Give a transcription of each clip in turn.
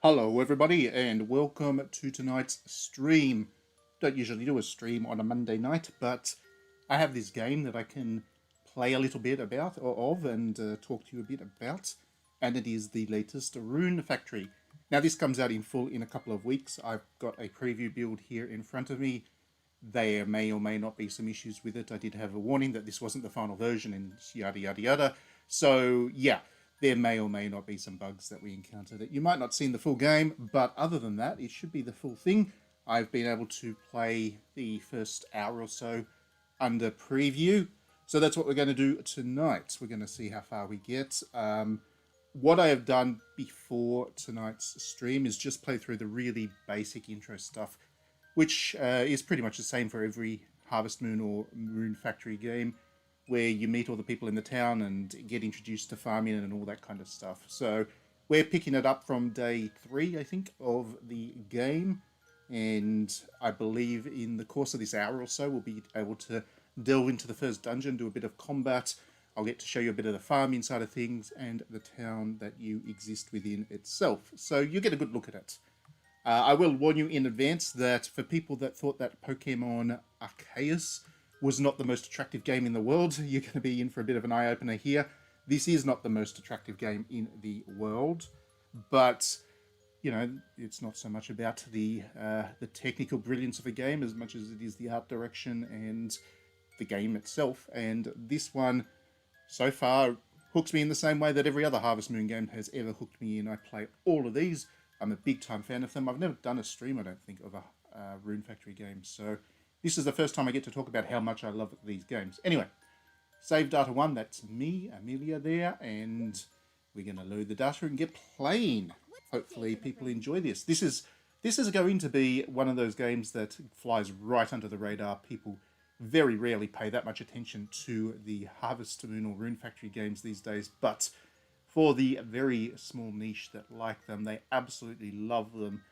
Hello everybody and welcome to tonight's stream. Don't usually do a stream on a Monday night, but I have this game that I can play a little bit about or of and talk to you a bit about, and it is the latest Rune Factory. Now this comes out in full in a couple of weeks. I've got a preview build here in front of me. There may or may not be some issues with it. I did have a warning that this wasn't the final version and yada yada yada. So yeah, there may or may not be some bugs that we encounter that you might not see in the full game, but other than that, it should be the full thing. I've been able to play the first hour or so under preview, so that's what we're going to do tonight. We're going to see how far we get. What I have done before tonight's stream is just play through the really basic intro stuff, which is pretty much the same for every Harvest Moon or Rune Factory game, where you meet all the people in the town and get introduced to farming and all that kind of stuff. So we're picking it up from day 3, I think, of the game. And I believe in the course of this hour or so, we'll be able to delve into the first dungeon, do a bit of combat. I'll get to show you a bit of the farming side of things and the town that you exist within itself. So you get a good look at it. I will warn you in advance that for people that thought that Pokemon Arceus was not the most attractive game in the world, you're going to be in for a bit of an eye-opener here. This is not the most attractive game in the world, but, you know, it's not so much about the technical brilliance of a game as much as it is the art direction and the game itself. And this one, so far, hooks me in the same way that every other Harvest Moon game has ever hooked me in. I play all of these. I'm a big-time fan of them. I've never done a stream, I don't think, of a Rune Factory game, so this is the first time I get to talk about how much I love these games. Anyway, save data 1, that's me, Amelia there, and we're going to load the data and get playing. Hopefully people enjoy this. This is going to be one of those games that flies right under the radar. People very rarely pay that much attention to the Harvest Moon or Rune Factory games these days, but for the very small niche that like them, they absolutely love them.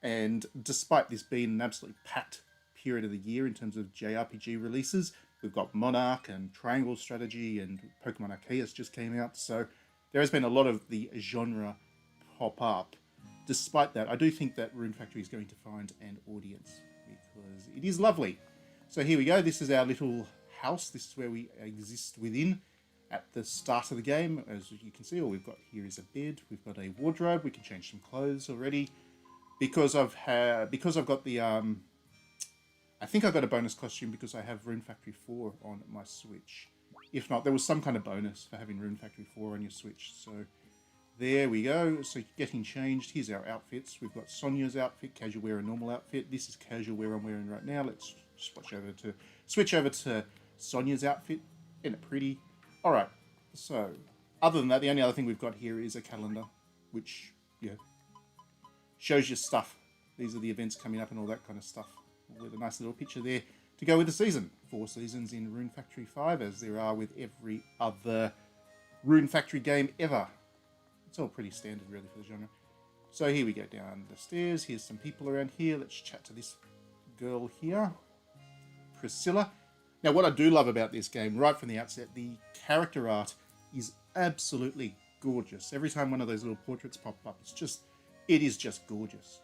And despite this being an absolutely packed period of the year in terms of JRPG releases, we've got Monarch and Triangle Strategy and Pokemon Arceus just came out, so there has been a lot of the genre pop up. Despite that, I do think that Rune Factory is going to find an audience because it is lovely. So here we go, this is our little house, this is where we exist within at the start of the game. As you can see, all we've got here is a bed, we've got a wardrobe, we can change some clothes already. Because I've got the I think I got a bonus costume because I have Rune Factory 4 on my Switch. If not, there was some kind of bonus for having Rune Factory 4 on your Switch. So there we go. So getting changed. Here's our outfits. We've got Sonia's outfit, casual wear and normal outfit. This is casual wear I'm wearing right now. Let's switch over to Sonia's outfit. Isn't it pretty? Alright, so other than that, the only other thing we've got here is a calendar, which, yeah, shows you stuff. These are the events coming up and all that kind of stuff, with a nice little picture there to go with the season. 4 seasons in Rune Factory 5, as there are with every other Rune Factory game ever. It's all pretty standard, really, for the genre. So here we go down the stairs. Here's some people around here. Let's chat to this girl here, Priscilla. Now, what I do love about this game, right from the outset, the character art is absolutely gorgeous. Every time one of those little portraits pop up, it is just gorgeous.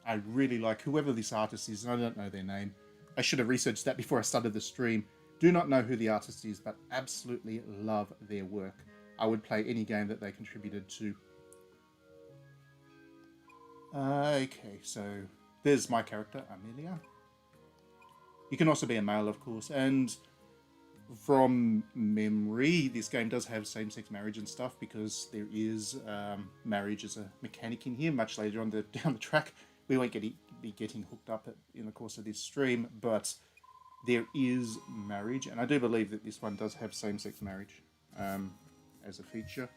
I really like whoever this artist is, and I don't know their name. I should have researched that before I started the stream. Do not know who the artist is, but absolutely love their work. I would play any game that they contributed to. Okay, so there's my character, Amelia. You can also be a male, of course, and from memory, this game does have same-sex marriage and stuff because there is marriage as a mechanic in here. Much later on down the track, we won't be getting hooked up in the course of this stream, but there is marriage, and I do believe that this one does have same-sex marriage as a feature.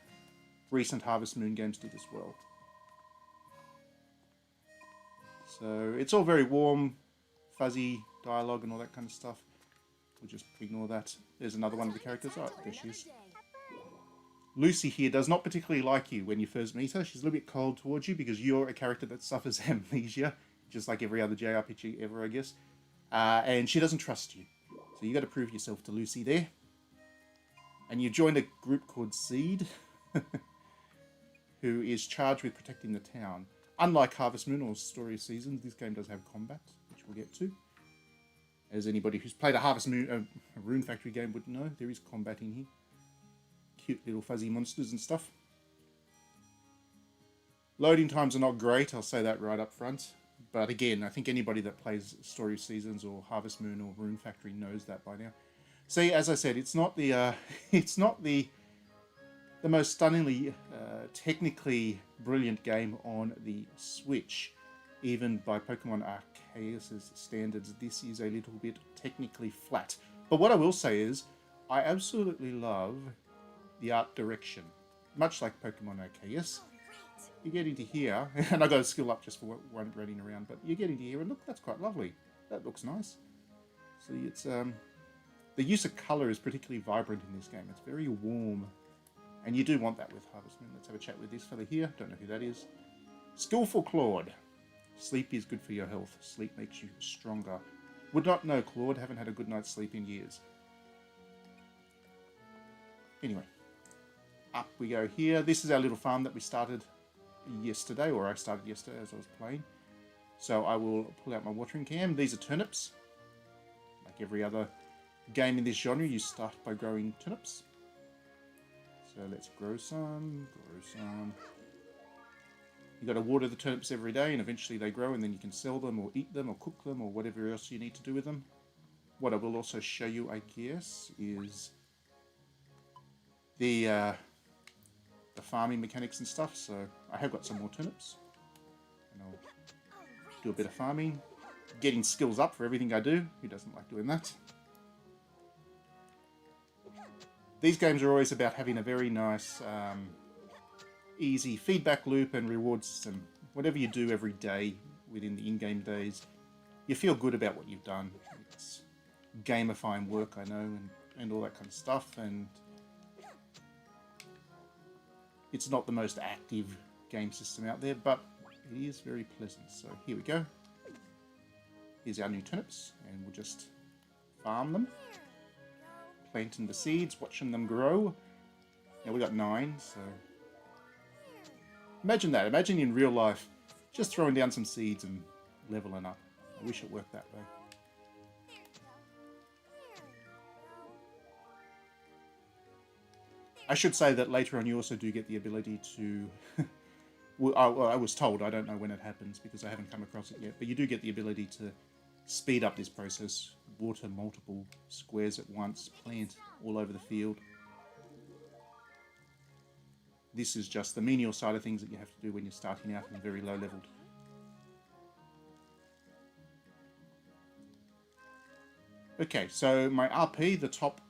Recent Harvest Moon games did as well. So it's all very warm, fuzzy dialogue and all that kind of stuff. We'll just ignore that. There's another one of the characters. Oh, there she is. Lucy here does not particularly like you when you first meet her. She's a little bit cold towards you because you're a character that suffers amnesia, just like every other JRPG ever, I guess. And she doesn't trust you. So you got to prove yourself to Lucy there. And you joined a group called Seed, who is charged with protecting the town. Unlike Harvest Moon or Story of Seasons, this game does have combat, which we'll get to. As anybody who's played a Harvest Moon, a Rune Factory game would know, there is combat in here. Cute little fuzzy monsters and stuff. Loading times are not great, I'll say that right up front. But again, I think anybody that plays Story of Seasons or Harvest Moon or Rune Factory knows that by now. See, as I said, it's not the the most stunningly, technically brilliant game on the Switch. Even by Pokemon Arceus' standards, this is a little bit technically flat. But what I will say is, I absolutely love the art direction. Much like Pokemon Arceus, you get into here, and I got a skill up just for one running around, but you get into here and look, that's quite lovely. That looks nice. See, it's the use of colour is particularly vibrant in this game. It's very warm, and you do want that with Harvest Moon. Let's have a chat with this fella here. Don't know who that is. Skillful Claude. Sleep is good for your health. Sleep makes you stronger. Would not know, Claude. Haven't had a good night's sleep in years. Anyway, up we go here. This is our little farm that we started yesterday, or I started yesterday as I was playing. So I will pull out my watering can. These are turnips. Like every other game in this genre, you start by growing turnips. So let's grow some, You got to water the turnips every day, and eventually they grow, and then you can sell them, or eat them, or cook them, or whatever else you need to do with them. What I will also show you, I guess, is the farming mechanics and stuff. So I have got some more turnips, and I'll do a bit of farming, getting skills up for everything I do. Who doesn't like doing that? These games are always about having a very nice, easy feedback loop and reward system. Whatever you do every day within the in-game days, you feel good about what you've done. It's gamifying work, I know, and all that kind of stuff, and it's not the most active game system out there, but it is very pleasant. So here we go. Here's our new turnips, and we'll just farm them. Planting the seeds, watching them grow. Now we got 9, so imagine that. Imagine in real life, just throwing down some seeds and leveling up. I wish it worked that way. I should say that later on you also do get the ability to... well, I was told, I don't know when it happens because I haven't come across it yet, but you do get the ability to speed up this process, water multiple squares at once, plant all over the field. This is just the menial side of things that you have to do when you're starting out and very low leveled. Okay, so my RP, the top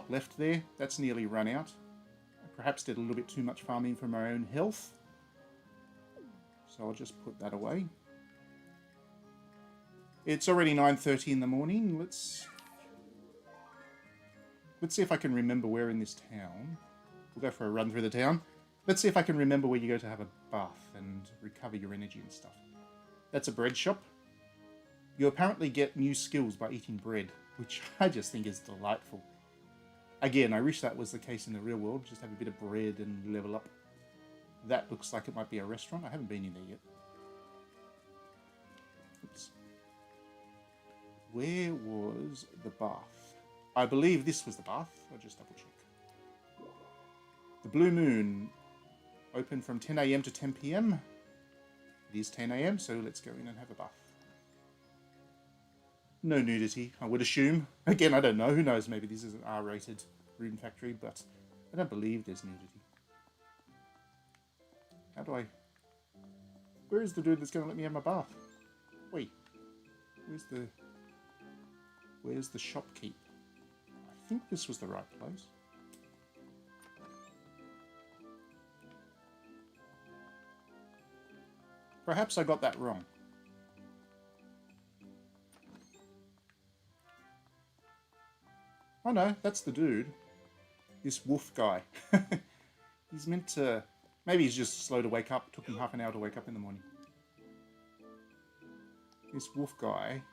left there, that's nearly run out. I perhaps did a little bit too much farming for my own health, so I'll just put that away. It's already 9:30 in the morning. Let's see if I can remember where in this town. We'll go for a run through the town. Let's see if I can remember where you go to have a bath and recover your energy and stuff. That's a bread shop. You apparently get new skills by eating bread, which I just think is delightful. Again, I wish that was the case in the real world. Just have a bit of bread and level up. That looks like it might be a restaurant. I haven't been in there yet. Oops. Where was the bath? I believe this was the bath. I'll just double check. The Blue Moon, open from 10 AM to 10 PM. It is 10 AM, so let's go in and have a bath. No nudity, I would assume. Again, I don't know. Who knows? Maybe this is an R-rated Rune Factory, but I don't believe there's nudity. How do I... Where is the dude that's going to let me have my bath? Wait. Where's the shopkeep? I think this was the right place. Perhaps I got that wrong. Oh no, that's the dude. This wolf guy. He's meant to... Maybe he's just slow to wake up. It took him half an hour to wake up in the morning. This wolf guy...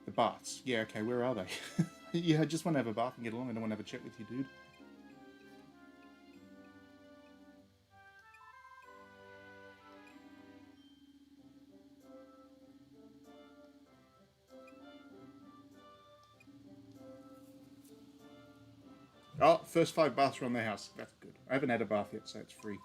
The baths. Yeah, okay, where are they? Yeah, I just want to have a bath and get along. I don't want to have a chat with you, dude. Oh, first 5 baths around the house. That's good. I haven't had a bath yet, so it's free.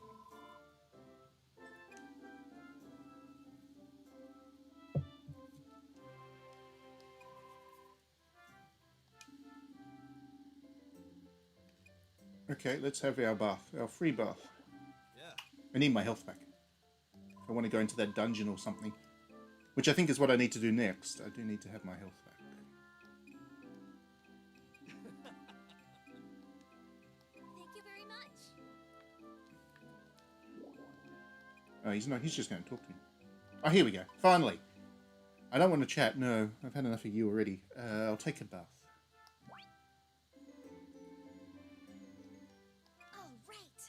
Okay, let's have our bath. Our free bath. Yeah. I need my health back. If I want to go into that dungeon or something. Which I think is what I need to do next. I do need to have my health back. Thank you very much. Oh, he's not. He's just going to talk to me. Oh, here we go. Finally. I don't want to chat. No, I've had enough of you already. I'll take a bath. All right.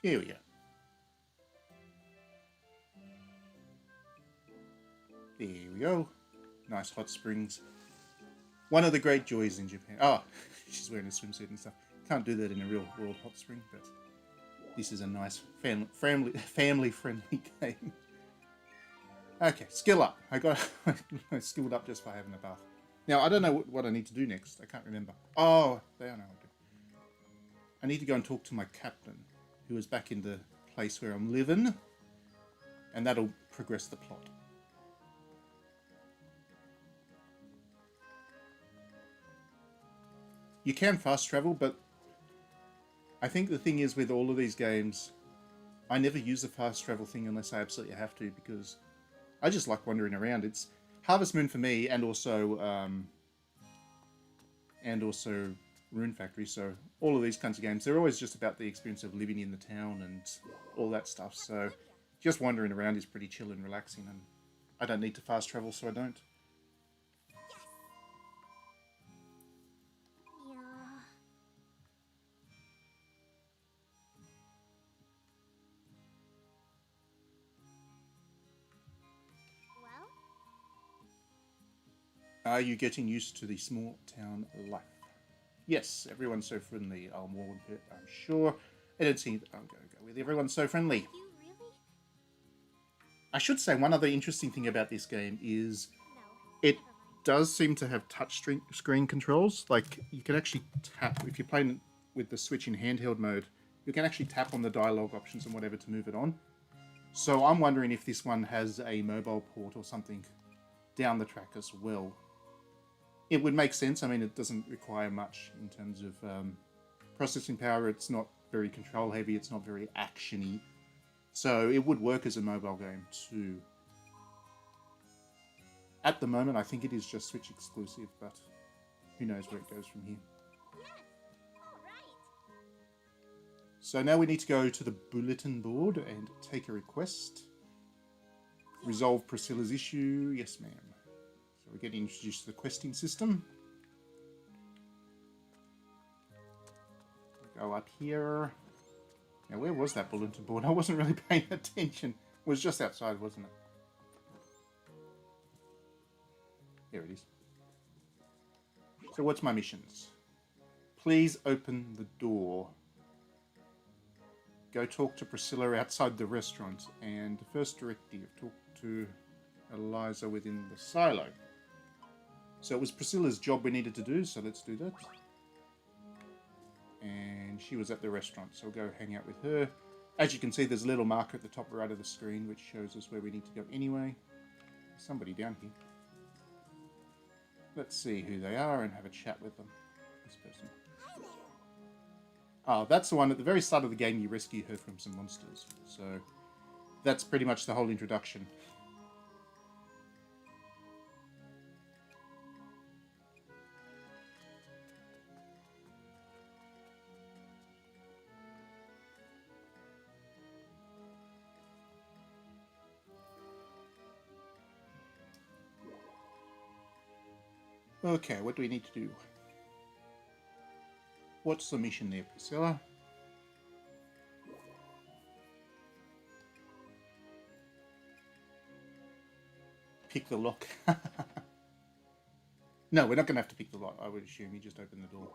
Here we go. There we go. Nice hot springs. One of the great joys in Japan. Oh, she's wearing a swimsuit and stuff. Can't do that in a real world hot spring, but this is a nice family-friendly game. Okay, skill up. I skilled up just by having a bath. Now, I don't know what I need to do next. I can't remember. Oh, there I know what to do. I need to go and talk to my captain, who is back in the place where I'm living, and that'll progress the plot. You can fast travel, but I think the thing is with all of these games, I never use the fast travel thing unless I absolutely have to, because I just like wandering around. It's Harvest Moon for me, and also Rune Factory. So all of these kinds of games, they're always just about the experience of living in the town and all that stuff. So just wandering around is pretty chill and relaxing, and I don't need to fast travel, so I don't. Yeah. Well, Are you getting used to the small town life? Yes, everyone's so friendly. I'm sure. I don't see. I'll go with everyone's so friendly. you really? I should say one other interesting thing about this game is No. it Never mind. does seem to have touch screen controls. Like you can actually tap if you're playing with the Switch in handheld mode. You can actually tap on the dialogue options and whatever to move it on. So I'm wondering if this one has a mobile port or something down the track as well. It would make sense. I mean, it doesn't require much in terms of processing power. It's not very control heavy. It's not very actiony. So it would work as a mobile game too. At the moment, I think it is just Switch exclusive, but who knows where it goes from here. Yes. All right. So now we need to go to the bulletin board and take a request. Resolve Priscilla's issue. Yes, ma'am. So we're getting introduced to the questing system. Go up here. Now, where was that bulletin board? I wasn't really paying attention. It was just outside, wasn't it? Here it is. So what's my missions? Please open the door. Go talk to Priscilla outside the restaurant. And the first directive, talk to Eliza within the silo. So it was Priscilla's job we needed to do, so let's do that. And she was at the restaurant, so we'll go hang out with her. As you can see, there's a little marker at the top right of the screen which shows us where we need to go anyway. There's somebody down here. Let's see who they are and have a chat with them. This person. Hi there. Oh, that's the one at the very start of the game you rescue her from some monsters. So that's pretty much the whole introduction. Okay, what do we need to do? What's the mission there, Priscilla? Pick the lock. No, we're not going to have to pick the lock. I would assume you just open the door.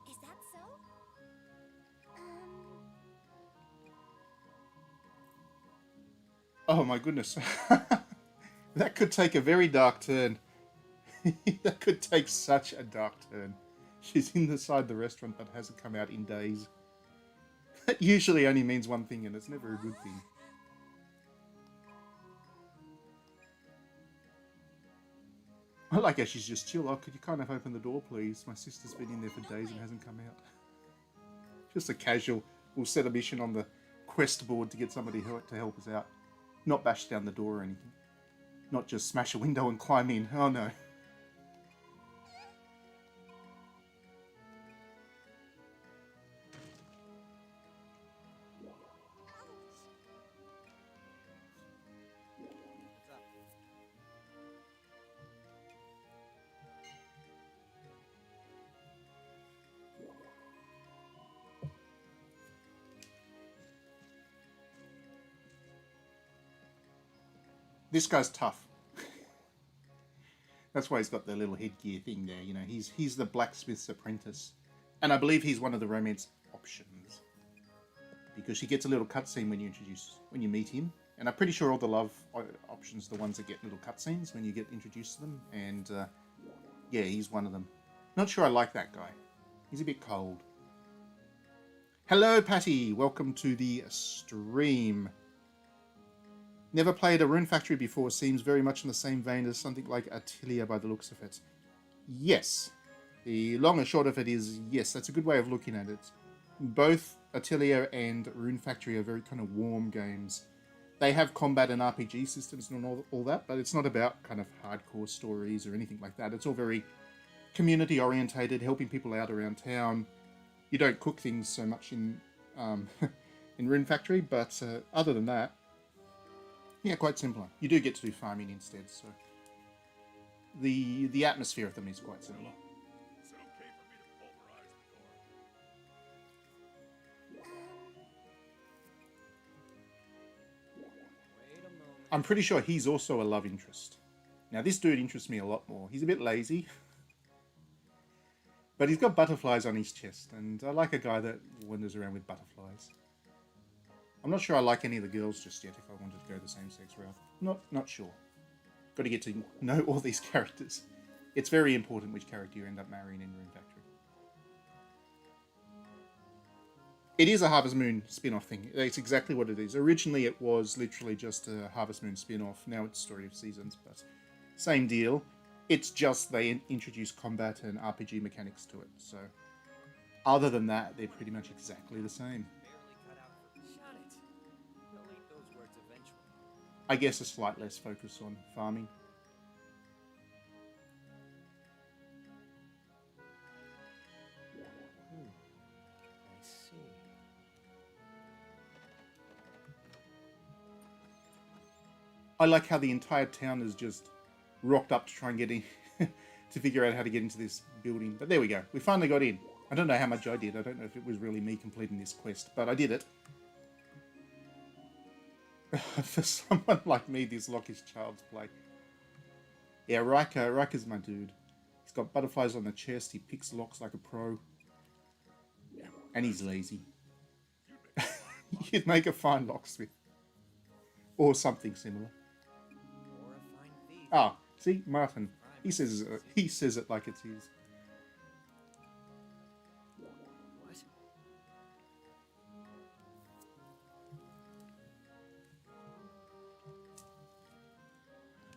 Is that so? Oh my goodness. That could take a very dark turn. That could take such a dark turn. She's inside the restaurant but hasn't come out in days. That usually only means one thing, and it's never a good thing. I like how she's just chill. Oh, could you kind of open the door, please? My sister's been in there for days and hasn't come out. Just a casual, we'll set a mission on the quest board to get somebody to help us out. Not bash down the door or anything. Not just smash a window and climb in. Oh no. This guy's tough. That's why he's got the little headgear thing there. You know, he's the blacksmith's apprentice, and I believe he's one of the romance options because he gets a little cutscene when you meet him. And I'm pretty sure all the love options are the ones that get little cutscenes when you get introduced to them. And yeah, he's one of them. Not sure I like that guy. He's a bit cold. Hello, Patty. Welcome to the stream. Never played a Rune Factory before. Seems very much in the same vein as something like Atelier by the looks of it. Yes. The long and short of it is, yes, that's a good way of looking at it. Both Atelier and Rune Factory are very kind of warm games. They have combat and RPG systems and all that, but it's not about kind of hardcore stories or anything like that. It's all very community orientated, helping people out around town. You don't cook things so much in in Rune Factory, but other than that, yeah, quite simpler. You do get to do farming instead, so the atmosphere of them is quite similar. Is it okay for me to pulverize the door? Wait a moment. I'm pretty sure he's also a love interest. Now, this dude interests me a lot more. He's a bit lazy, but he's got butterflies on his chest, and I like a guy that wanders around with butterflies. I'm not sure I like any of the girls just yet if I wanted to go the same-sex route. Not sure. Got to get to know all these characters. It's very important which character you end up marrying in Rune Factory. It is a Harvest Moon spin-off thing. It's exactly what it is. Originally it was literally just a Harvest Moon spin-off. Now it's Story of Seasons, but same deal. It's just they introduce combat and RPG mechanics to it. So other than that, they're pretty much exactly the same. Shut it. He'll eat those words eventually. I guess a slight less focus on farming. I see. I like how the entire town is just rocked up to try and get in, to figure out how to get into this building. But there we go. We finally got in. I don't know how much I did. I don't know if it was really me completing this quest, but I did it. For someone like me, this lock is child's play. Yeah, Riker's my dude. He's got butterflies on the chest. He picks locks like a pro. And he's lazy. You'd make a fine locksmith. Or something similar. Or a fine thief. Ah, see, Martin. He says it like it's his. What?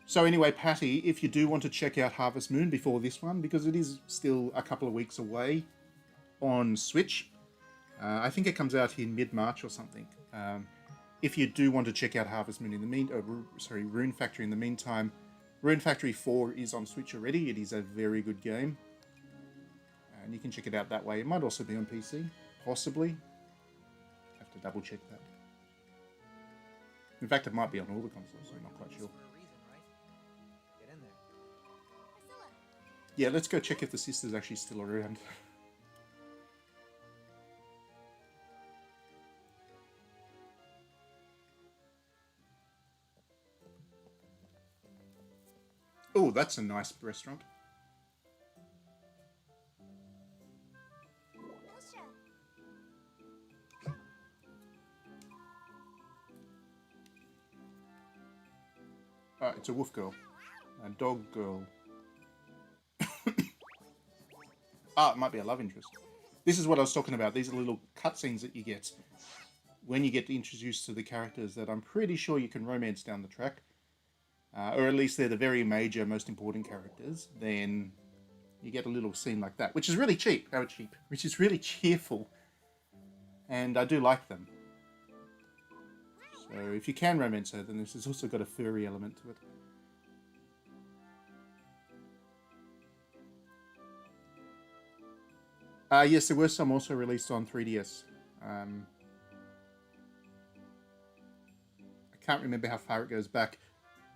So anyway, Patty, if you do want to check out Harvest Moon before this one, because it is still a couple of weeks away on Switch, I think it comes out in mid-March or something. If you do want to check out Harvest Moon in the Rune Factory in the meantime, Rune Factory 4 is on Switch already. It is a very good game, and you can check it out that way. It might also be on PC, possibly. Have to double check that. In fact, it might be on all the consoles. I'm not quite sure. For a reason, right? Get in there. Priscilla, Yeah, let's go check if the sister's actually still around. Oh, that's a nice restaurant. Ilsha. It's a wolf girl. A dog girl. It might be a love interest. This is what I was talking about. These are little cutscenes that you get when you get introduced to the characters that I'm pretty sure you can romance down the track. Or at least they're the very major, most important characters. Then you get a little scene like that, which is really cheap. Which is really cheerful. And I do like them. So if you can romance her, then this has also got a furry element to it. Yes, there were some also released on 3DS. I can't remember how far it goes back.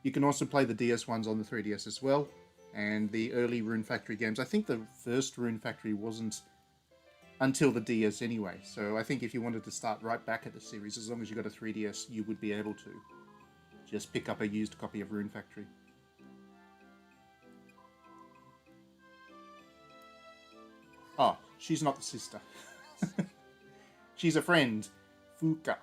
You can also play the DS ones on the 3DS as well, and the early Rune Factory games. I think the first Rune Factory wasn't until the DS anyway, so I think if you wanted to start right back at the series, as long as you got a 3DS, you would be able to just pick up a used copy of Rune Factory. Oh, she's not the sister. She's a friend. Fuka.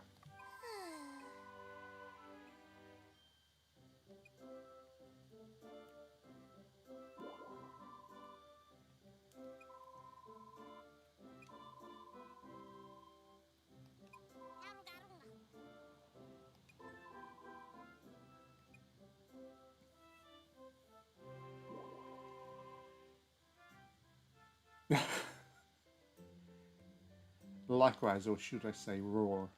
Likewise, or should I say roar.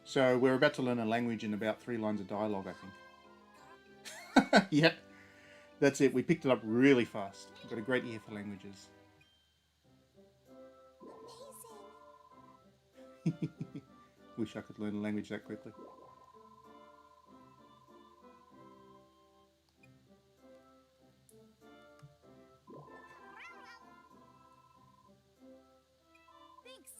So we're about to learn a language in about 3 lines of dialogue, I think. Yep, that's it. We picked it up really fast. We've got a great ear for languages. Wish I could learn a language that quickly. Thanks.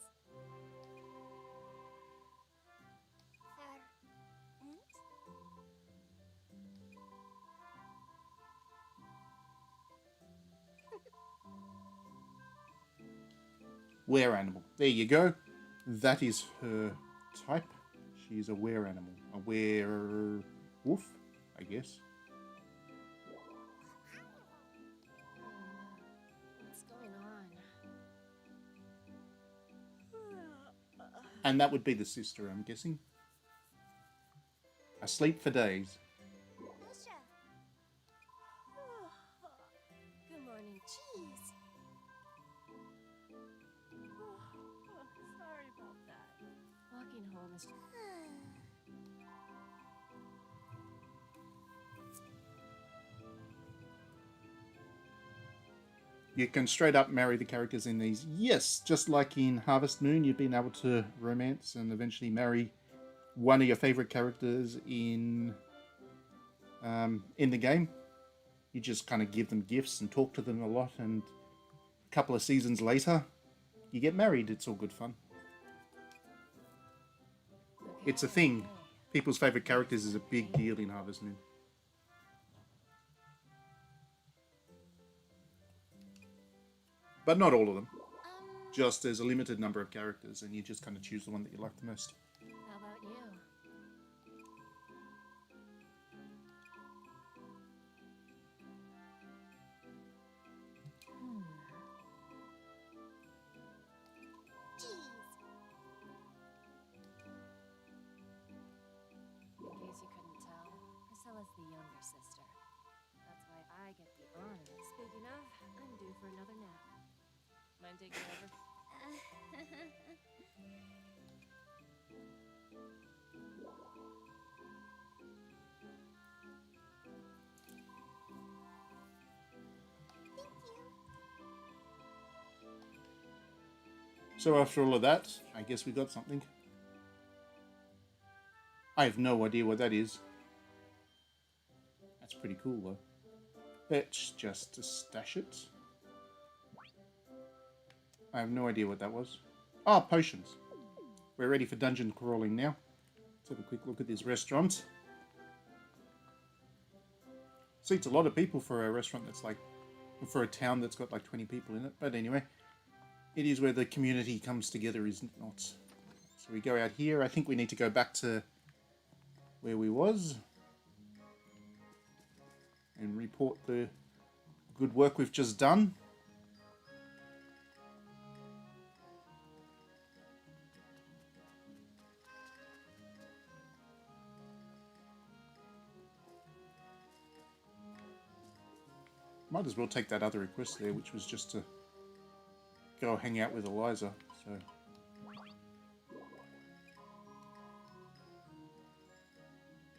Were animal. There you go. That is her type. She's a were animal. A werewolf, I guess. What's going on? And that would be the sister, I'm guessing. Asleep for days. Ilsha. Good morning. Jeez. Sorry about that. Walking home is... You can straight up marry the characters in these. Yes, just like in Harvest Moon, you've been able to romance and eventually marry one of your favorite characters in the game. You just kind of give them gifts and talk to them a lot, and a couple of seasons later, you get married. It's all good fun. It's a thing. People's favorite characters is a big deal in Harvest Moon. But not all of them. Just there's a limited number of characters, and you just kind of choose the one that you like the most. How about you? Jeez. In case you couldn't tell, Priscilla's the younger sister. That's why I get the honor. Speaking of, for another nap. Mind taking over? So after all of that, I guess we got something. I have no idea what that is. That's pretty cool though. Let's just stash it. I have no idea what that was. Ah, potions. We're ready for dungeon crawling now. Let's have a quick look at this restaurant. Seats a lot of people for a restaurant that's like, for a town that's got like 20 people in it. But anyway, it is where the community comes together, is it not? So we go out here. I think we need to go back to where we was and report the good work we've just done. Might as well take that other request there, which was just to go hang out with Eliza. So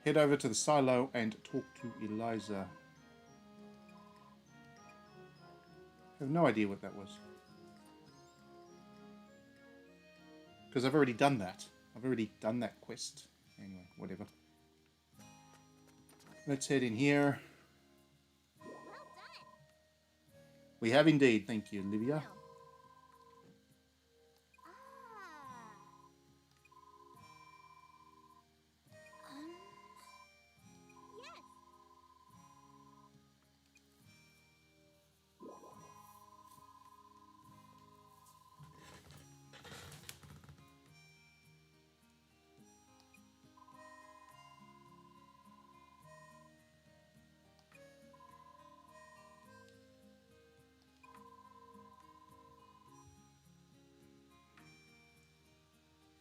head over to the silo and talk to Eliza. I have no idea what that was. Because I've already done that. I've already done that quest. Anyway, whatever. Let's head in here. Well done. We have indeed, thank you, Olivia. Now. Yes.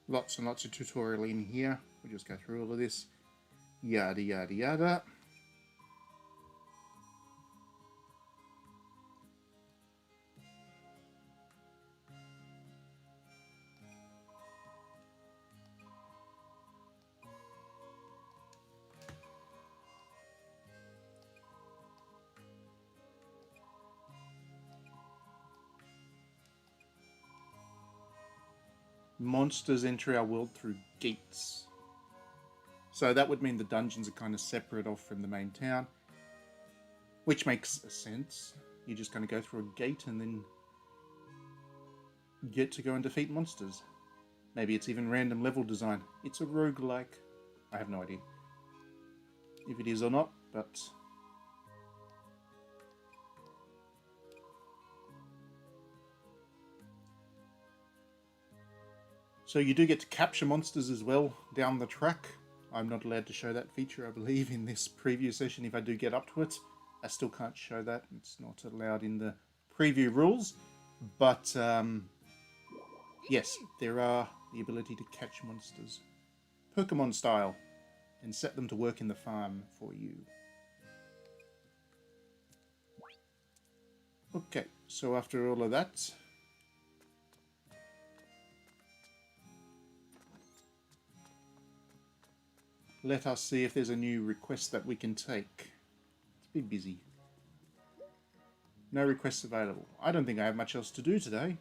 Lots and lots of tutorial in here. We'll just go through all of this. Yada, yada, yada. Monsters enter our world through gates. So that would mean the dungeons are kind of separate off from the main town, which makes sense. You're just going to go through a gate and then get to go and defeat monsters. Maybe it's even random level design. It's a roguelike. I have no idea if it is or not, but so you do get to capture monsters as well down the track. I'm not allowed to show that feature, I believe, in this preview session if I do get up to it. I still can't show that. It's not allowed in the preview rules. But, yes, there are the ability to catch monsters. Pokemon style. And set them to work in the farm for you. Okay, so after all of that, let us see if there's a new request that we can take. It's a bit busy. No requests available. I don't think I have much else to do today,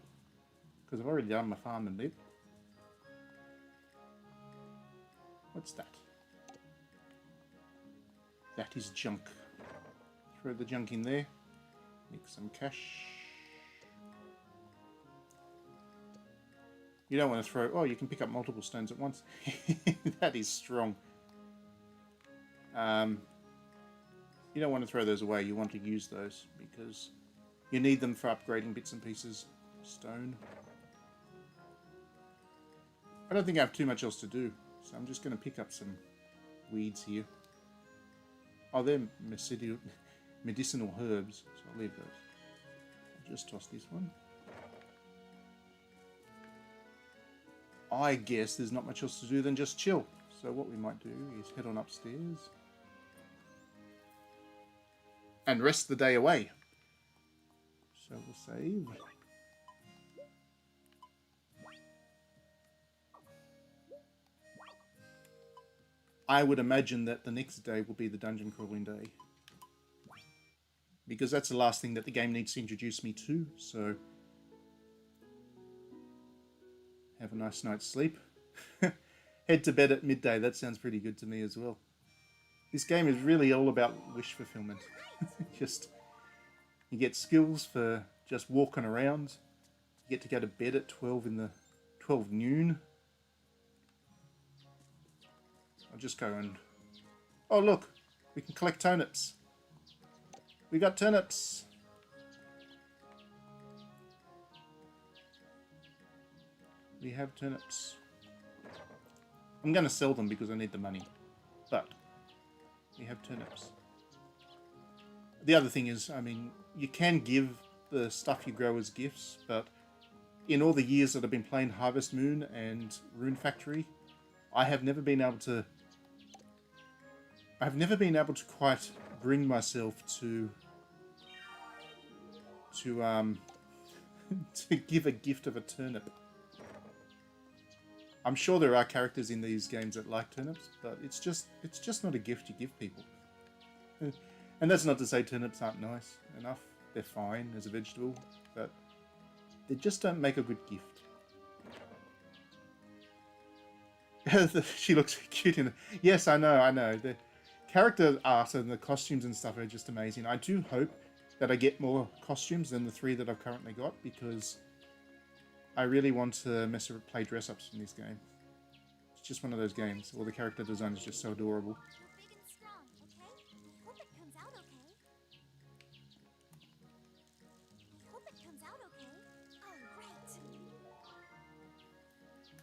because I've already done my farm and bit. What's that? That is junk. Throw the junk in there. Make some cash. You don't want to throw... Oh, you can pick up multiple stones at once. That is strong. You don't want to throw those away. You want to use those because you need them for upgrading bits and pieces. Stone. I don't think I have too much else to do, so I'm just going to pick up some weeds here. Oh, they're medicinal herbs, so I'll leave those. I'll just toss this one. I guess there's not much else to do than just chill. So what we might do is head on upstairs and rest the day away. So we'll save. I would imagine that the next day will be the dungeon crawling day. Because that's the last thing that the game needs to introduce me to, so... Have a nice night's sleep. Head to bed at midday, that sounds pretty good to me as well. This game is really all about wish fulfillment. Just... You get skills for just walking around. You get to go to bed at 12 noon. I'll just go and... Oh look! We can collect turnips. We got turnips! We have turnips. I'm going to sell them because I need the money. But we have turnips. The other thing is, I mean, you can give the stuff you grow as gifts, but in all the years that I've been playing Harvest Moon and Rune Factory, I have never been able to quite bring myself to to give a gift of a turnip. I'm sure there are characters in these games that like turnips, but it's just not a gift you give people. And that's not to say turnips aren't nice enough. They're fine as a vegetable, but they just don't make a good gift. She looks cute in it. Yes, I know. The character art and the costumes and stuff are just amazing. I do hope that I get more costumes than the 3 that I've currently got, because I really want to play dress-ups in this game. It's just one of those games. All the character design is just so adorable. Big and strong, okay? I hope it comes out okay. All right.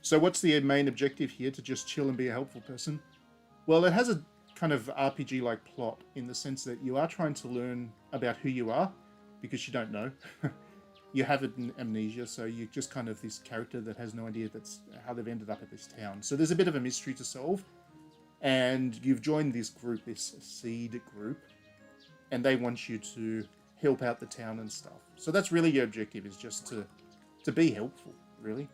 So what's the main objective here? To just chill and be a helpful person? Well, it has a kind of RPG-like plot in the sense that you are trying to learn about who you are, because you don't know. You have amnesia, so you're just kind of this character that has no idea that's how they've ended up at this town. So there's a bit of a mystery to solve, and you've joined this group, this seed group, and they want you to help out the town and stuff. So that's really your objective, is just to be helpful, really.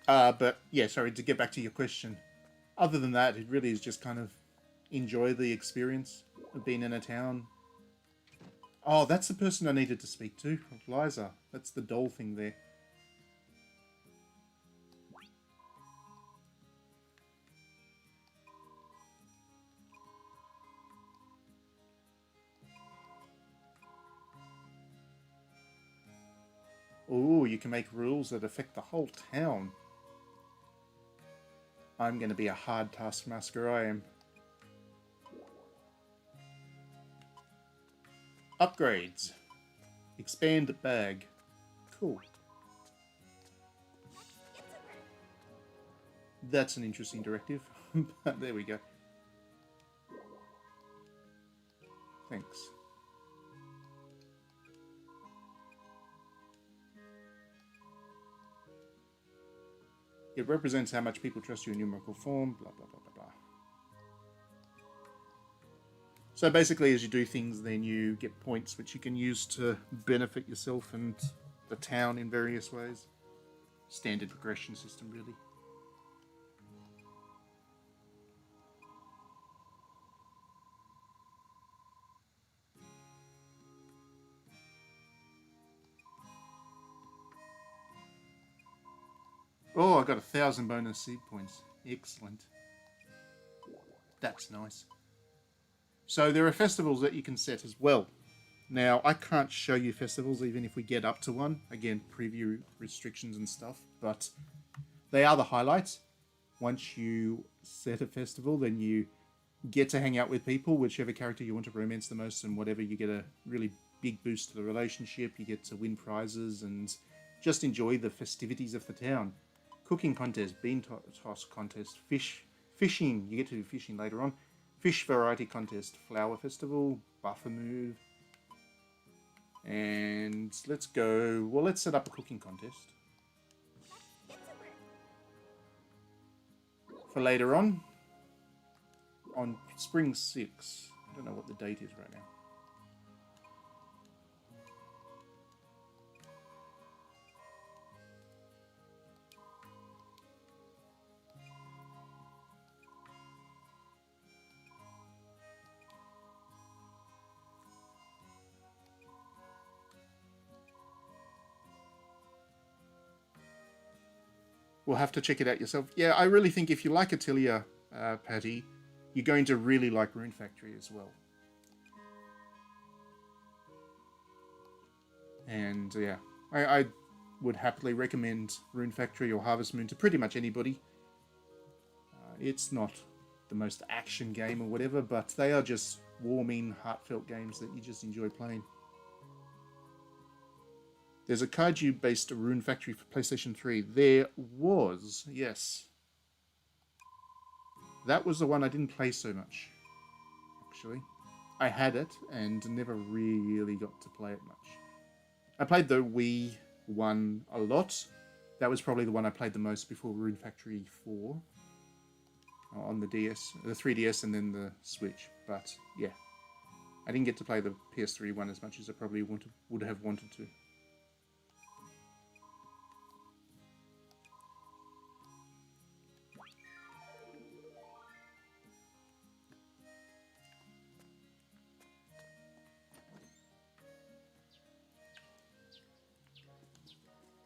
But yeah, sorry, to get back to your question. Other than that, it really is just kind of enjoy the experience of being in a town. Oh, that's the person I needed to speak to. Liza. That's the doll thing there. Oh, you can make rules that affect the whole town. I'm going to be a hard taskmaster, I am. Upgrades. Expand the bag. Cool. That's an interesting directive. But there we go. Thanks. It represents how much people trust you in numerical form, blah, blah, blah, blah, blah. So basically, as you do things, then you get points which you can use to benefit yourself and the town in various ways. Standard progression system, really. Oh, I got 1,000 bonus seed points. Excellent. That's nice. So there are festivals that you can set as well. Now, I can't show you festivals even if we get up to one. Again, preview restrictions and stuff. But they are the highlights. Once you set a festival, then you get to hang out with people, whichever character you want to romance the most, and whatever, you get a really big boost to the relationship. You get to win prizes and just enjoy the festivities of the town. Cooking contest, bean toss contest, fishing. You get to do fishing later on. Fish variety contest, flower festival, buffer move. And let's go. Well, let's set up a cooking contest for later on spring 6. I don't know what the date is right now. We'll have to check it out yourself. Yeah, I really think if you like Atelier, Patty, you're going to really like Rune Factory as well. And yeah, I would happily recommend Rune Factory or Harvest Moon to pretty much anybody. It's not the most action game or whatever, but they are just warming, heartfelt games that you just enjoy playing. There's a kaiju-based Rune Factory for PlayStation 3. There was, yes. That was the one I didn't play so much, actually. I had it and never really got to play it much. I played the Wii one a lot. That was probably the one I played the most before Rune Factory 4 on the DS, the 3DS, and then the Switch. But yeah, I didn't get to play the PS3 one as much as I probably would have wanted to.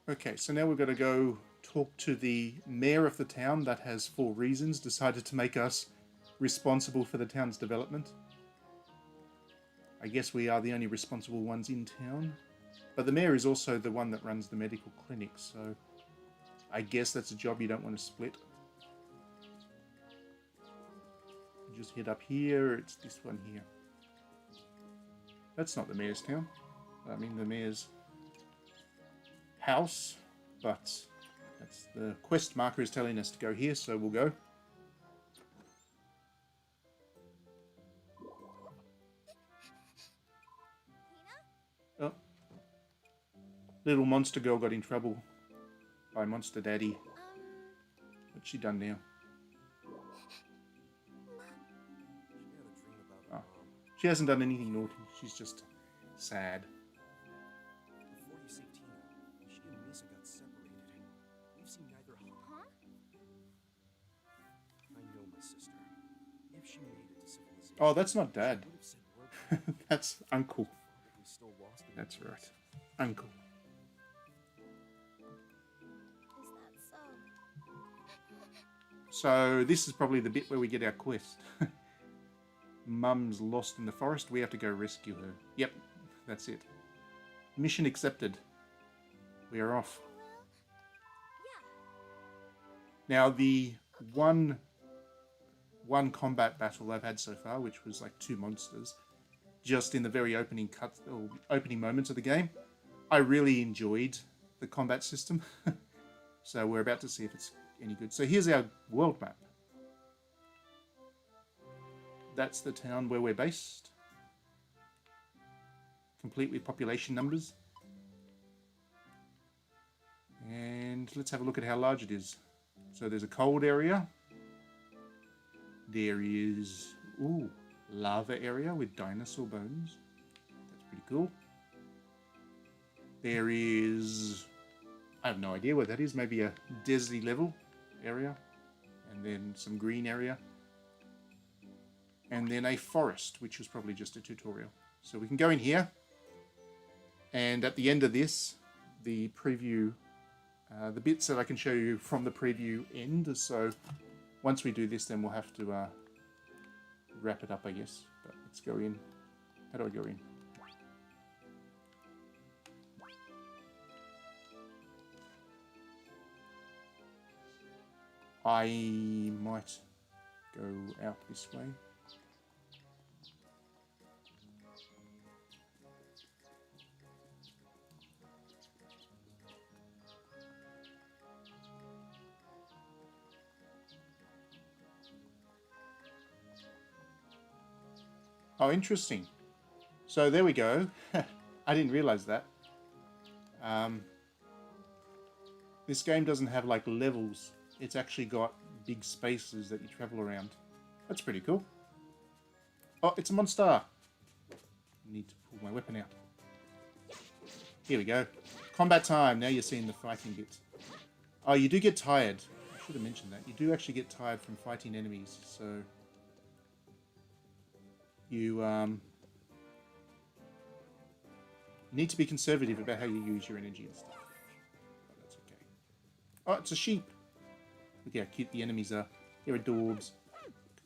Okay, so now we've got to go talk to the mayor of the town that has, for reasons, decided to make us responsible for the town's development. I guess we are the only responsible ones in town. But the mayor is also the one that runs the medical clinic, so I guess that's a job you don't want to split. You just hit up here, it's this one here. That's not the mayor's town. I mean the mayor's house, but that's the quest marker is telling us to go here, so we'll go. Oh. Little monster girl got in trouble by Monster Daddy. What's she done now? Oh. She hasn't done anything naughty, she's just sad. Before you see Tina, she and Misa got separated. We've seen neither. Huh? I know my sister. If she made it to civilization, Oh, that's not Dad. she would have said word. That's Uncle. Probably still lost in That's the right. woods. Uncle. Is that so? So this is probably the bit where we get our quest. Mum's lost in the forest. We have to go rescue her. Yep, that's it. Mission accepted. We are off. Well, yeah. Now the one combat battle I've had so far, which was like 2 monsters, just in the very opening opening moments of the game, I really enjoyed the combat system. So we're about to see if it's any good. So here's our world map. That's the town where we're based. Complete with population numbers. And let's have a look at how large it is. So there's a cold area. There is, ooh, lava area with dinosaur bones. That's pretty cool. There is, I have no idea what that is. Maybe a deserty level area. And then some green area. And then a forest, which was probably just a tutorial. So we can go in here. And at the end of this, the preview, the bits that I can show you from the preview end. So once we do this, then we'll have to wrap it up, I guess. But let's go in. How do I go in? I might go out this way. Oh, interesting. So there we go. I didn't realize that. This game doesn't have like levels. It's actually got big spaces that you travel around. That's pretty cool. Oh, it's a monster. I need to pull my weapon out. Here we go. Combat time. Now you're seeing the fighting bit. Oh, you do get tired. I should have mentioned that. You do actually get tired from fighting enemies. So you need to be conservative about how you use your energy and stuff. But that's okay. Oh, it's a sheep. Look how cute the enemies are. They're adorbs.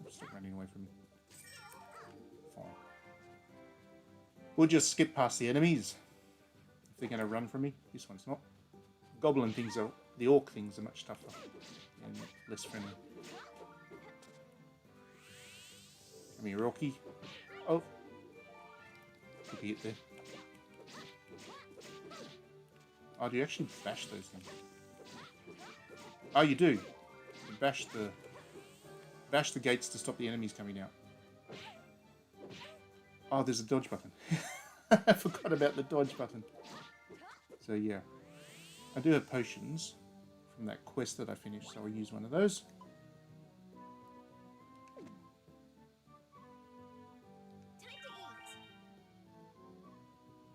Stop running away from me. Fine. We'll just skip past the enemies. If they're going to run from me. This one's not. Goblin things are... The orc things are much tougher. And less friendly. Come here, Orky. Oh. Could be it there. Oh, do you actually bash those things? Oh, you do. You bash the gates to stop the enemies coming out. Oh, there's a dodge button. I forgot about the dodge button. So yeah, I do have potions from that quest that I finished, so I'll use one of those.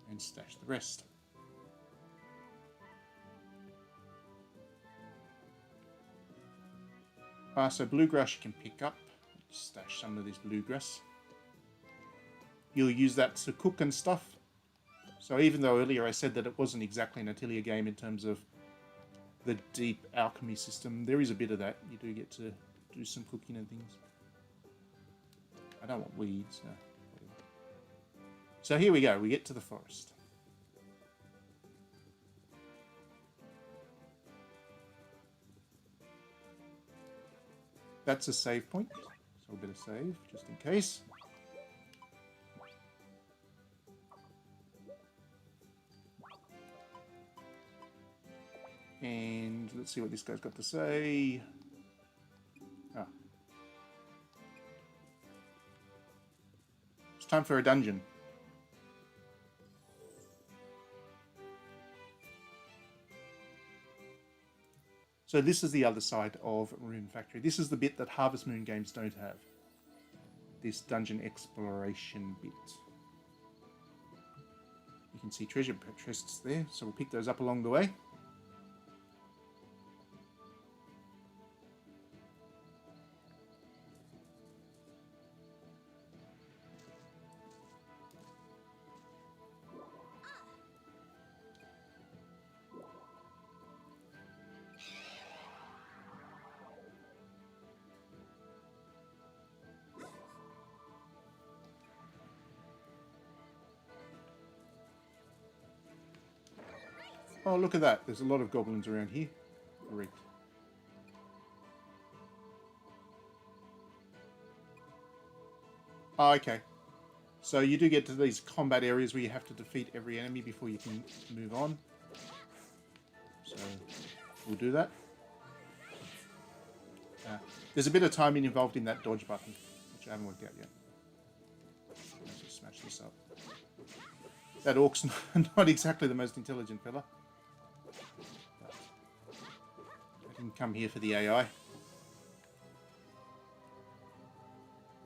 And stash the rest. So bluegrass you can pick up. Stash some of this bluegrass. You'll use that to cook and stuff. So even though earlier I said that it wasn't exactly an Atelier game in terms of the deep alchemy system, there is a bit of that. You do get to do some cooking and things. I don't want weeds. No. So here we go. We get to the forest. That's a save point, so a bit of save, just in case. And let's see what this guy's got to say. Ah. It's time for a dungeon. So this is the other side of Rune Factory. This is the bit that Harvest Moon games don't have. This dungeon exploration bit. You can see treasure chests there, so we'll pick those up along the way. Oh, look at that. There's a lot of goblins around here. Correct. Oh, okay. So you do get to these combat areas where you have to defeat every enemy before you can move on. So we'll do that. There's a bit of timing involved in that dodge button, which I haven't worked out yet. Let's just smash this up. That orc's not exactly the most intelligent fella. I didn't come here for the AI.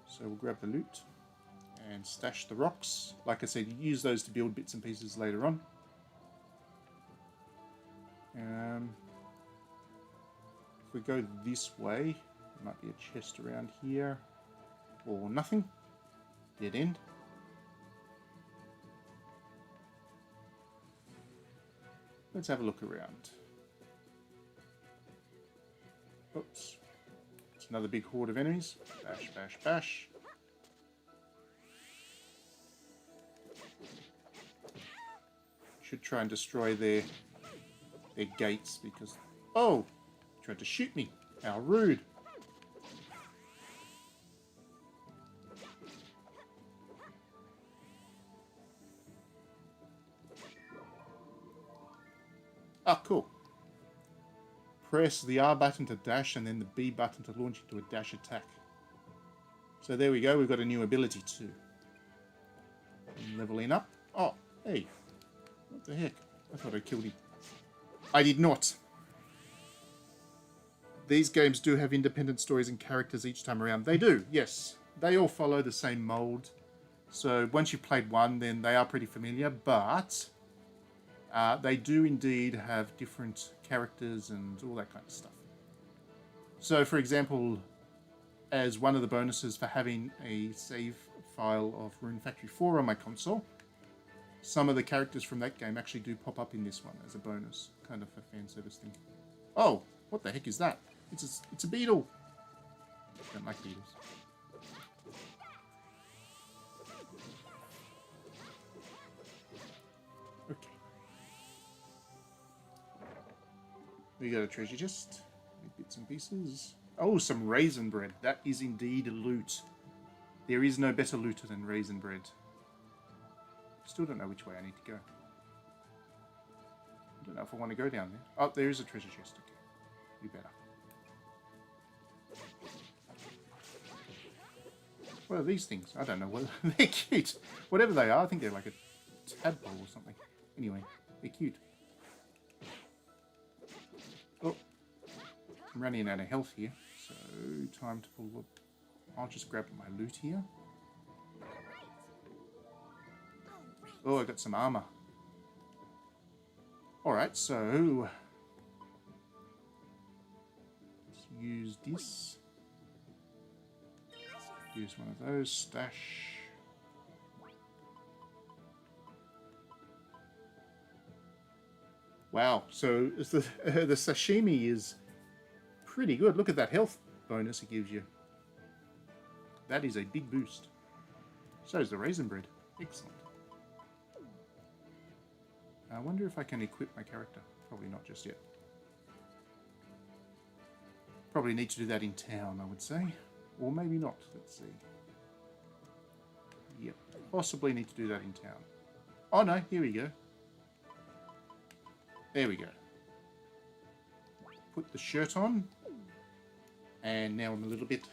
So we'll grab the loot and stash the rocks. Like I said, you use those to build bits and pieces later on. If we go this way, there might be a chest around here. Or nothing. Dead end. Let's have a look around. Oops. It's another big horde of enemies. Bash, bash, bash. Should try and destroy their gates because... Oh! Tried to shoot me. How rude. Ah, cool. Press the R button to dash and then the B button to launch into a dash attack. So there we go, we've got a new ability too. Leveling up. Oh, hey. What the heck? I thought I killed him. I did not. These games do have independent stories and characters each time around. They do, yes. They all follow the same mold. So once you've played one, then they are pretty familiar, but they do indeed have different characters and all that kind of stuff. So, for example, as one of the bonuses for having a save file of Rune Factory 4 on my console, some of the characters from that game actually do pop up in this one as a bonus, kind of a fan service thing. Oh, what the heck is that? It's a beetle. I don't like beetles. Okay. We got a treasure chest. Bits and pieces. Oh, some raisin bread. That is indeed loot. There is no better loot than raisin bread. Still don't know which way I need to go. I don't know if I want to go down there. Oh, there is a treasure chest. Okay. You better. What are these things? I don't know. What they're cute. Whatever they are, I think they're like a tadpole or something. Anyway, they're cute. Oh, I'm running out of health here, so time to pull up. I'll just grab my loot here. Oh, I got some armor. Alright, so let's use this. Use one of those. Stash. Wow, so the sashimi is pretty good. Look at that health bonus it gives you. That is a big boost. So is the raisin bread. Excellent. I wonder if I can equip my character. Probably not just yet. Probably need to do that in town, I would say. Or maybe not. Let's see. Yep. Possibly need to do that in town. Oh no, here we go. There we go. Put the shirt on. And now I'm a little bit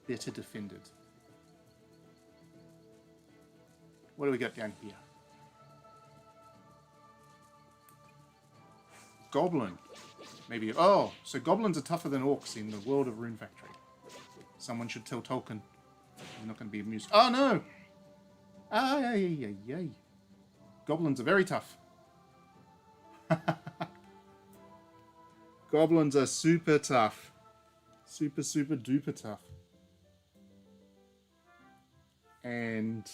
better defended. What do we got down here? Goblin. Maybe. Oh, so goblins are tougher than orcs in the world of Rune Factory. Someone should tell Tolkien. He's not going to be amused. Oh no! Ay. Goblins are very tough. Goblins are super tough. Super duper tough. And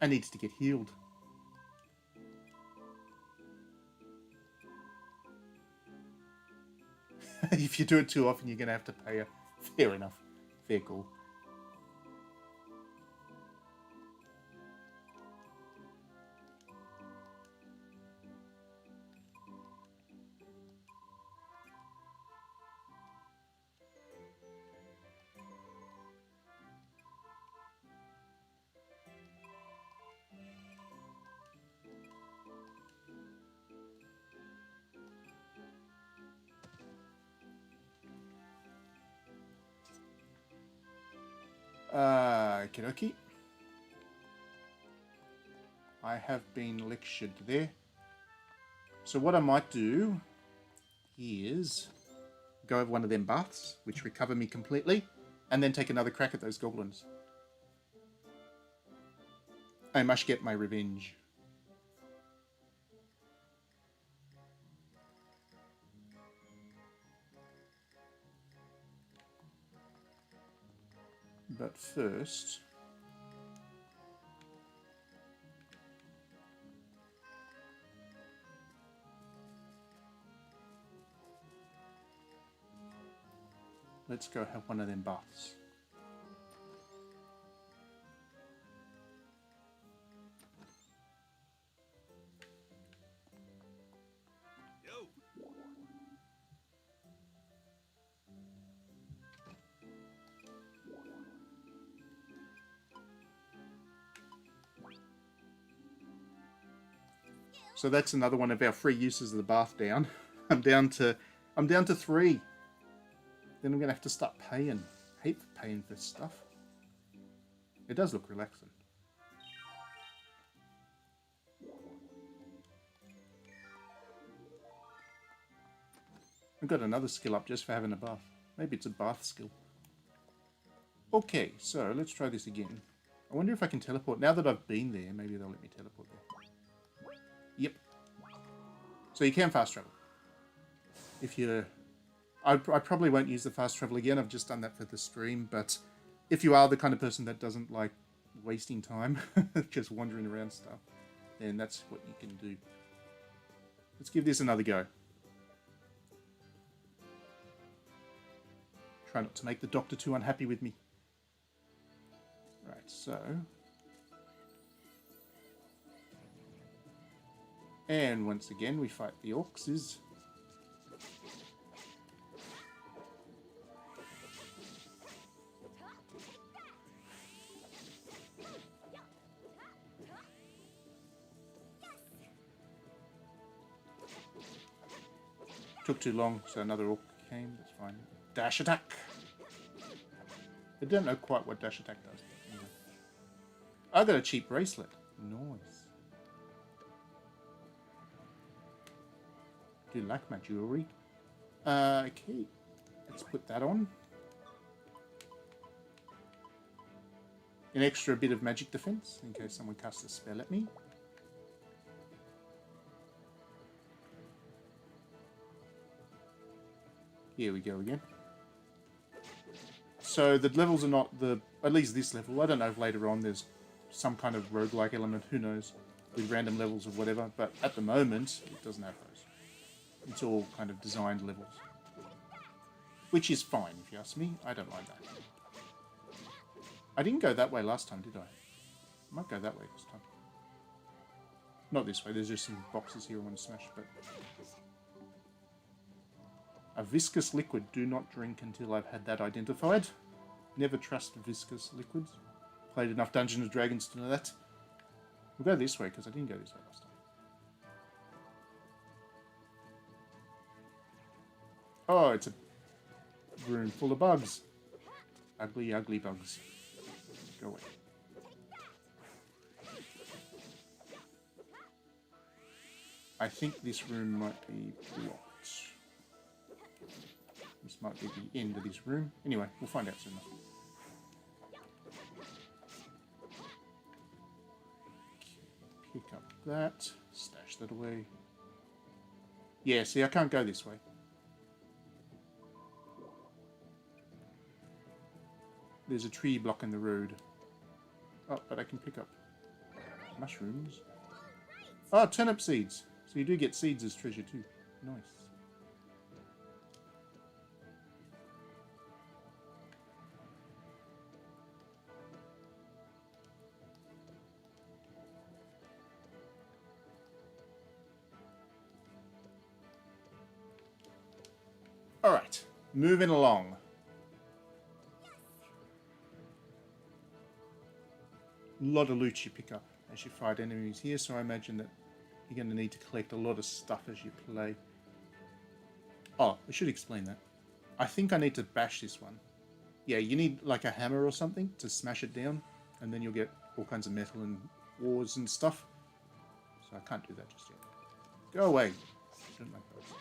I need to get healed. If you do it too often, you're going to have to pay her. Fair enough. Fair call. Okie. I have been lectured there. So what I might do is go over one of them baths, which recover me completely, and then take another crack at those goblins. I must get my revenge. But first, let's go have one of them baths. Yo! So that's another one of our free uses of the bath down. I'm down to 3. Then I'm gonna have to start paying. Hate paying for stuff. It does look relaxing. I've got another skill up just for having a bath. Maybe it's a bath skill. Okay, so let's try this again. I wonder if I can teleport. Now that I've been there, maybe they'll let me teleport there. Yep. So you can fast travel. If you're... I probably won't use the fast travel again. I've just done that for the stream. But if you are the kind of person that doesn't like wasting time, just wandering around stuff, then that's what you can do. Let's give this another go. Try not to make the doctor too unhappy with me. Right, so... And once again, we fight the orcs. Took too long, so another orc came. That's fine. Dash attack! I don't know quite what dash attack does. But anyway. I got a cheap bracelet. Nice. Do you like my jewelry? Okay. Let's put that on. An extra bit of magic defense in case someone casts a spell at me. Here we go again. So the levels are not the... At least this level. I don't know if later on there's some kind of roguelike element. Who knows? With random levels or whatever. But at the moment, it doesn't have those. It's all kind of designed levels. Which is fine, if you ask me. I don't mind that. I didn't go that way last time, did I? I might go that way this time. Not this way. There's just some boxes here I want to smash, but... A viscous liquid. Do not drink until I've had that identified. Never trust viscous liquids. Played enough Dungeons and Dragons to know that. We'll go this way, because I didn't go this way last time. Oh, it's a room full of bugs. Ugly, ugly bugs. Go away. I think this room might be blocked. This might be the end of this room. Anyway, we'll find out soon enough. Pick up that. Stash that away. Yeah, see, I can't go this way. There's a tree blocking the road. Oh, but I can pick up mushrooms. Oh, turnip seeds. So you do get seeds as treasure too. Nice. Alright, moving along. A lot of loot you pick up as you fight enemies here, so I imagine that you're going to need to collect a lot of stuff as you play. Oh, I should explain that. I think I need to bash this one. Yeah, you need like a hammer or something to smash it down, and then you'll get all kinds of metal and ores and stuff. So I can't do that just yet. Go away. Don't like those.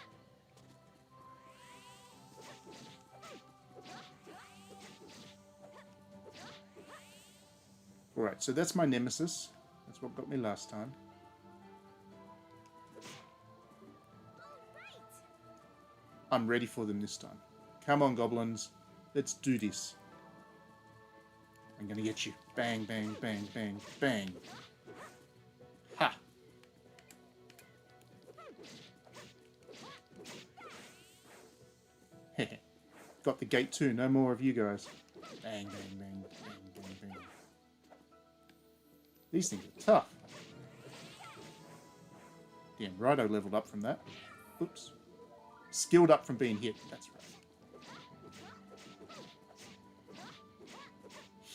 Alright, so that's my nemesis. That's what got me last time. I'm ready for them this time. Come on, goblins. Let's do this. I'm gonna get you. Bang, bang, bang, bang, bang. Ha! Heh. Got the gate too. No more of you guys. Bang, bang, bang, bang, bang, bang. These things are tough. Damn, Righto leveled up from that. Oops. Skilled up from being hit. That's right.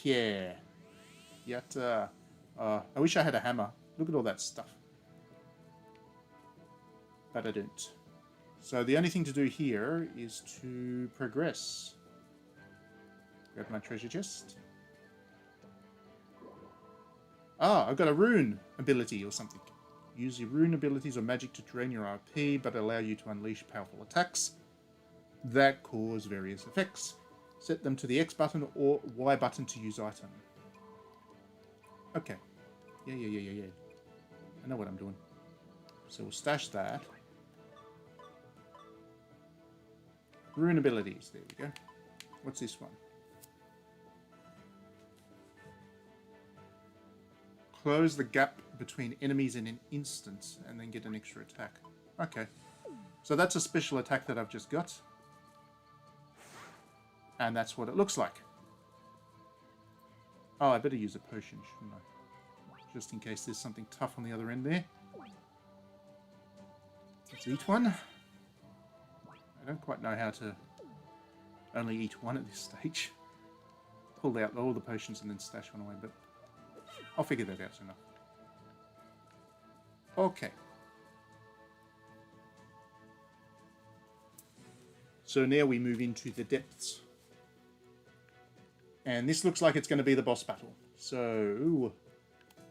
Yeah. Yatta. I wish I had a hammer. Look at all that stuff. But I don't. So the only thing to do here is to progress. Grab my treasure chest. Ah, I've got a rune ability or something. Use your rune abilities or magic to drain your RP, but allow you to unleash powerful attacks. that cause various effects. Set them to the X button or Y button to use item. Okay. Yeah. I know what I'm doing. So we'll stash that. Rune abilities. There we go. What's this one? Close the gap between enemies in an instant and then get an extra attack. Okay. So that's a special attack that I've just got. And that's what it looks like. Oh, I better use a potion, shouldn't I? Just in case there's something tough on the other end there. Let's eat one. I don't quite know how to only eat one at this stage. Pull out all the potions and then stash one away, but I'll figure that out soon enough. Okay. So now we move into the depths. And this looks like it's going to be the boss battle. So,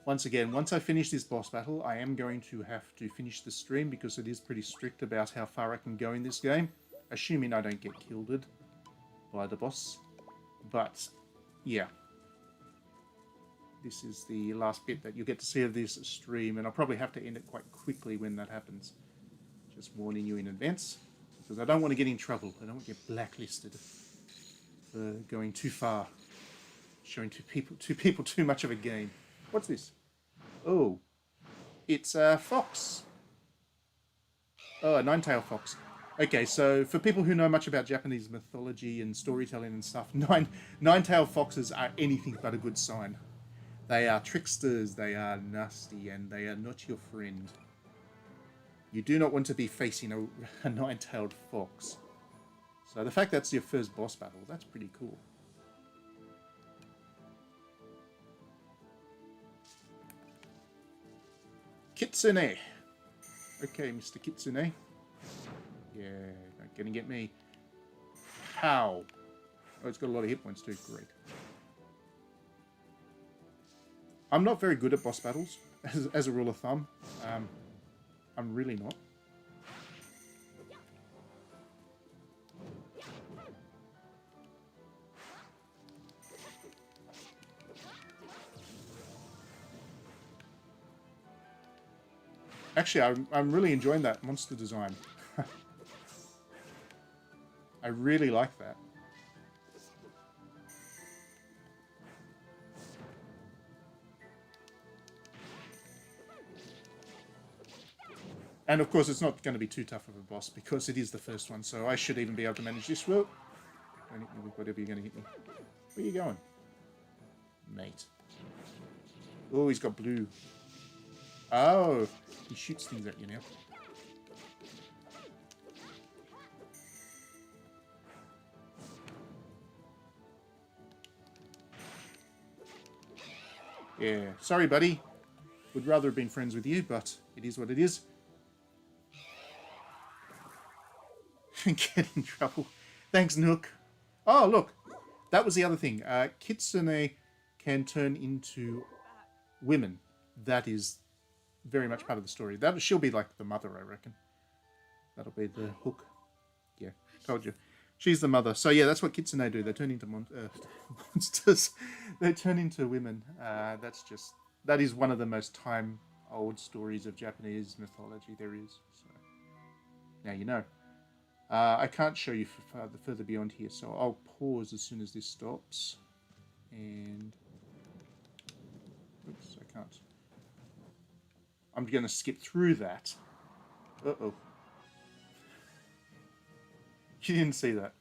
once again, once I finish this boss battle, I am going to have to finish the stream because it is pretty strict about how far I can go in this game. Assuming I don't get killed by the boss. But, yeah. This is the last bit that you get to see of this stream, and I'll probably have to end it quite quickly when that happens. Just warning you in advance, because I don't want to get in trouble. I don't want to get blacklisted for going too far, showing two people too much of a game. What's this? Oh, it's a fox. Oh, a nine-tailed fox. Okay, so for people who know much about Japanese mythology and storytelling and stuff, nine-tailed foxes are anything but a good sign. They are tricksters, they are nasty, and they are not your friend. You do not want to be facing a nine-tailed fox. So the fact that's your first boss battle, that's pretty cool. Kitsune. Okay, Mr. Kitsune. Yeah, not gonna get me. How? Oh, it's got a lot of hit points too. Great. I'm not very good at boss battles, as a rule of thumb. I'm really not. Actually, I'm really enjoying that monster design. I really like that. And of course, it's not going to be too tough of a boss because it is the first one, so I should even be able to manage this. Well, don't hit me with whatever you're going to hit me. Where are you going? Mate. Oh, he's got blue. Oh, he shoots things at you now. Yeah, sorry buddy. Would rather have been friends with you, but it is what it is. Get in trouble. Thanks, Nook. Oh, look. That was the other thing. Kitsune can turn into women. That is very much part of the story. She'll be like the mother, I reckon. That'll be the hook. Yeah, told you. She's the mother. So yeah, that's what Kitsune do. They turn into monsters. They turn into women. That is one of the most time-old stories of Japanese mythology there is. So now you know. I can't show you further beyond here, so I'll pause as soon as this stops. And oops, I can't. I'm going to skip through that. Uh-oh. You didn't see that.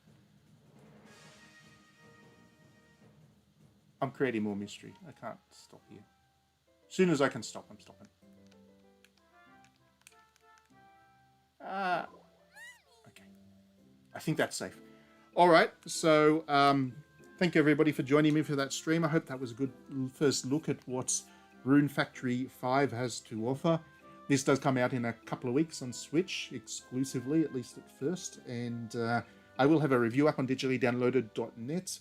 I'm creating more mystery. I can't stop here. As soon as I can stop, I'm stopping. Okay. I think that's safe. Alright, so thank you everybody for joining me for that stream. I hope that was a good first look at what Rune Factory 5 has to offer. This does come out in a couple of weeks on Switch, exclusively, at least at first. And I will have a review up on digitallydownloaded.net.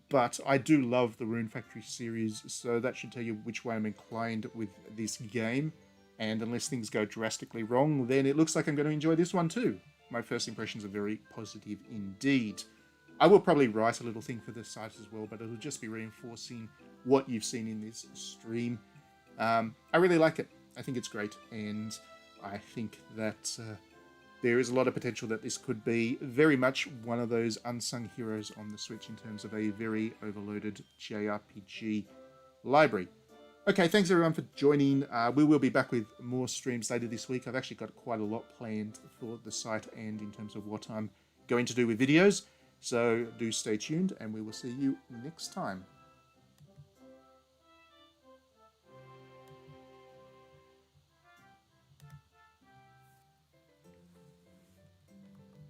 But I do love the Rune Factory series, so that should tell you which way I'm inclined with this game. And unless things go drastically wrong, then it looks like I'm going to enjoy this one too. my first impressions are very positive indeed. I will probably write a little thing for the site as well, but it'll just be reinforcing what you've seen in this stream. I really like it. I think it's great, and I think that there is a lot of potential that this could be very much one of those unsung heroes on the Switch in terms of a very overloaded JRPG library. Okay, thanks everyone for joining. We will be back with more streams later this week. I've actually got quite a lot planned for the site and in terms of what I'm going to do with videos. So do stay tuned, and we will see you next time.